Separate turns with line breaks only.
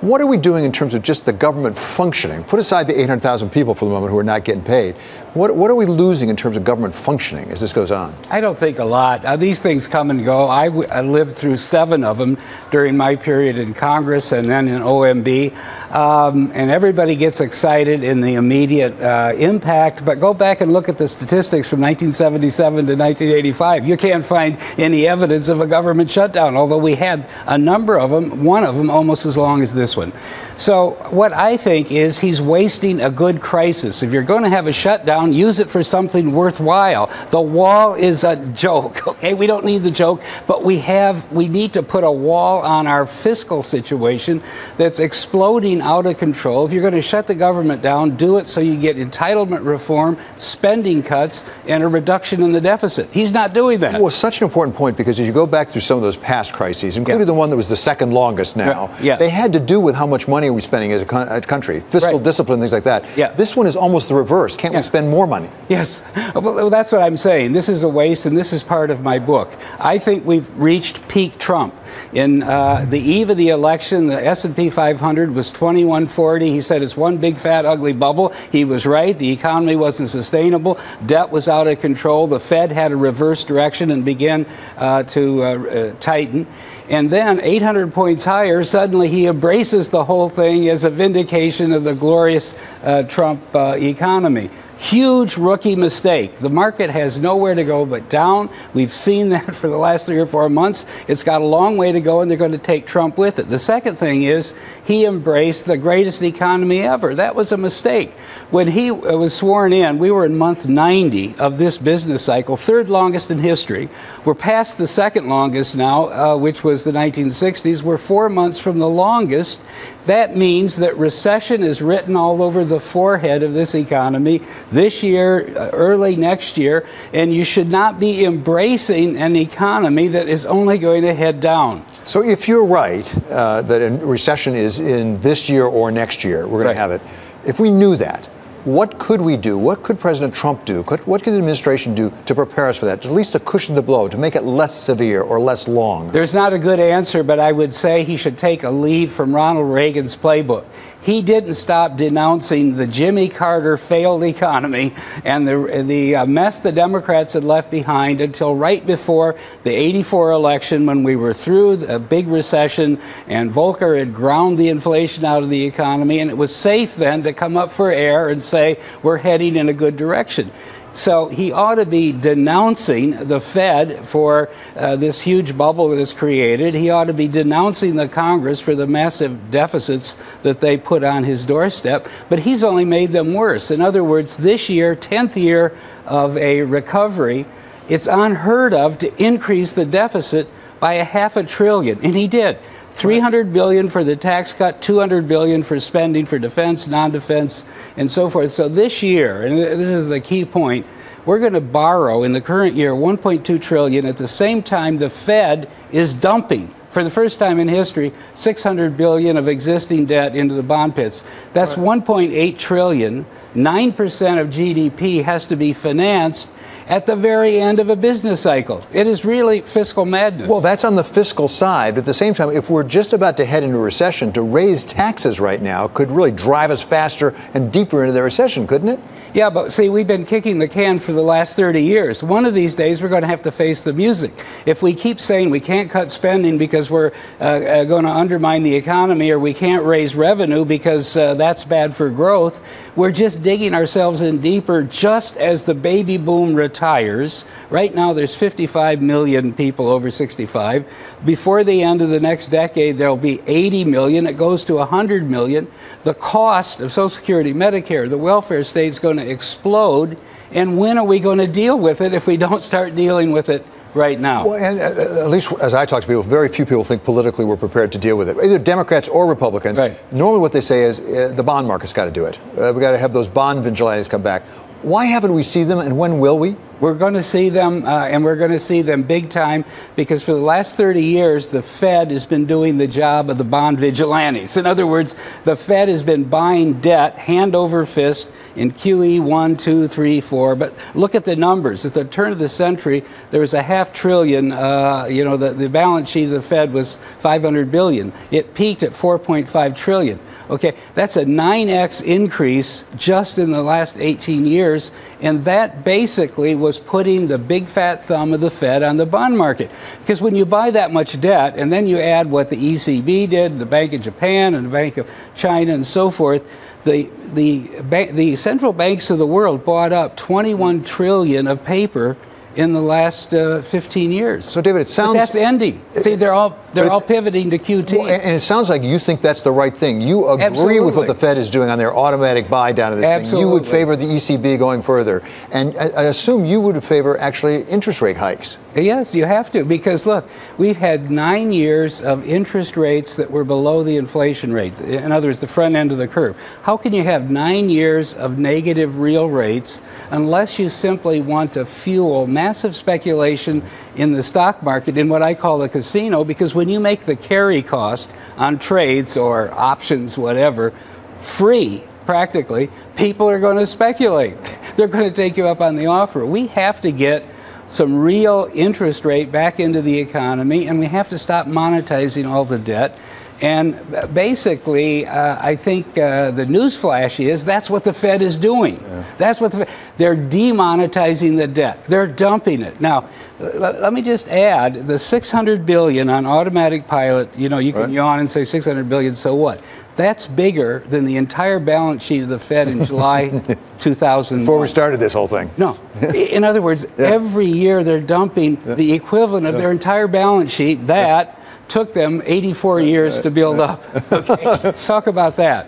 What are we doing in terms of just the government functioning? Put aside the 800,000 people for the moment who are not getting paid. What are we losing in terms of government functioning as this goes on?
I don't think a lot. These things come and go. I lived through 7 of them during my period in Congress and then in OMB. And everybody gets excited in the immediate impact. But go back and look at the statistics from 1977 to 1985. You can't find any evidence of a government shutdown, although we had a number of them, one of them almost as long as this one. So what I think is he's wasting a good crisis. If you're going to have a shutdown, use it for something worthwhile. The wall is a joke, okay? We don't need the joke, but we need to put a wall on our fiscal situation that's exploding out of control. If you're going to shut the government down, do it so you get entitlement reform, spending cuts, and a reduction in the deficit. He's not doing that.
Well, such an important point, because as you go back through some of those past crises, including the one that was the second longest now, they had to do with how much money are we spending as a country, fiscal discipline, things like that. This one is almost the reverse. Can't we spend more money?
Yes. Well, that's what I'm saying. This is a waste, and this is part of my book. I think we've reached peak Trump. In the eve of the election, the S&P 500 was 2140. He said it's one big, fat, ugly bubble. He was right. The economy wasn't sustainable. Debt was out of control. The Fed had a reverse direction and began to tighten. And then 800 points higher, suddenly he embraces the whole thing as a vindication of the glorious Trump economy. Huge rookie mistake. The market has nowhere to go but down. We've seen that for the last 3 or 4 months. It's got a long way to go, and they're going to take Trump with it. The second thing is he embraced the greatest economy ever. That was a mistake. When he was sworn in, we were in month 90 of this business cycle, 3rd longest in history. We're past the 2nd longest now, which was the 1960s. We're 4 months from the longest. That means that recession is written all over the forehead of this economy this year, early next year, and you should not be embracing an economy that is only going to head down.
So if you're right that a recession is in this year or next year, we're going to have it. If we knew that, what could we do? What could President Trump do? What could the administration do to prepare us for that, at least to cushion the blow, to make it less severe or less long?
There's not a good answer, but I would say he should take a lead from Ronald Reagan's playbook. He didn't stop denouncing the Jimmy Carter failed economy and the mess the Democrats had left behind until right before the '84 election, when we were through a big recession and Volcker had ground the inflation out of the economy, and it was safe then to come up for air and say we're heading in a good direction. So he ought to be denouncing the Fed for this huge bubble that is created. He ought to be denouncing the Congress for the massive deficits that they put on his doorstep. But he's only made them worse. In other words, this year, 10th year of a recovery, it's unheard of to increase the deficit by $500 billion. And he did. $300 billion for the tax cut, $200 billion for spending for defense, non-defense, and so forth. So this year, and this is the key point, we're going to borrow in the current year $1.2 trillion. At the same time, the Fed is dumping, for the first time in history, $600 billion of existing debt into the bond pits. That's $1.8 trillion. 9% of GDP has to be financed at the very end of a business cycle. It is really fiscal madness.
Well, that's on the fiscal side. But at the same time, if we're just about to head into a recession, to raise taxes right now could really drive us faster and deeper into the recession, couldn't it?
Yeah, but see, we've been kicking the can for the last 30 years. One of these days, we're going to have to face the music. If we keep saying we can't cut spending because we're going to undermine the economy, or we can't raise revenue because that's bad for growth, we're just digging ourselves in deeper just as the baby boom retires. Right now, there's 55 million people over 65. Before the end of the next decade, there'll be 80 million. It goes to 100 million. The cost of Social Security, Medicare, the welfare state is going to explode. And when are we going to deal with it if we don't start dealing with it right now?
Well, and at least as I talk to people, very few people think politically we're prepared to deal with it, either Democrats or Republicans. Normally what they say is the bond market's got to do it. We've got to have those bond vigilantes come back. Why haven't we seen them, and when will we?
We're going to see them, and we're going to see them big time, because for the last 30 years, the Fed has been doing the job of the bond vigilantes. In other words, the Fed has been buying debt hand over fist in QE 1, 2, 3, 4. But look at the numbers. At the turn of the century, there was a $500 billion. The balance sheet of the Fed was $500 billion. It peaked at $4.5 trillion. Okay, that's a 9x increase just in the last 18 years, and that basically was putting the big fat thumb of the Fed on the bond market. Because when you buy that much debt, and then you add what the ECB did, the Bank of Japan and the Bank of China and so forth, the central banks of the world bought up 21 trillion of paper in the last 15 years.
So, David, it sounds...
But that's ending. See, they're all pivoting to QT.
Well, and it sounds like you think that's the right thing. You agree
Absolutely.
with what the Fed is doing on their automatic buy down of this
Absolutely.
thing. You would favor the ECB going further. And I assume you would favor actually interest rate hikes.
Yes, you have to, because look, we've had 9 years of interest rates that were below the inflation rate. In other words, the front end of the curve. How can you have 9 years of negative real rates unless you simply want to fuel massive speculation in the stock market, in what I call the casino? Because when you make the carry cost on trades or options, whatever, free, practically, people are going to speculate. They're going to take you up on the offer. We have to get some real interest rate back into the economy, and we have to stop monetizing all the debt. And basically, I think the news flash is that's what the Fed is doing. Yeah. That's what they're demonetizing the debt. They're dumping it. Now, let me just add the $600 billion on automatic pilot. You know, you can yawn and say $600 billion. So what? That's bigger than the entire balance sheet of the Fed in July 2001.
Before we started this whole thing.
No. In other words, every year they're dumping the equivalent of their entire balance sheet that took them 84 years to build up. Okay. Talk about that.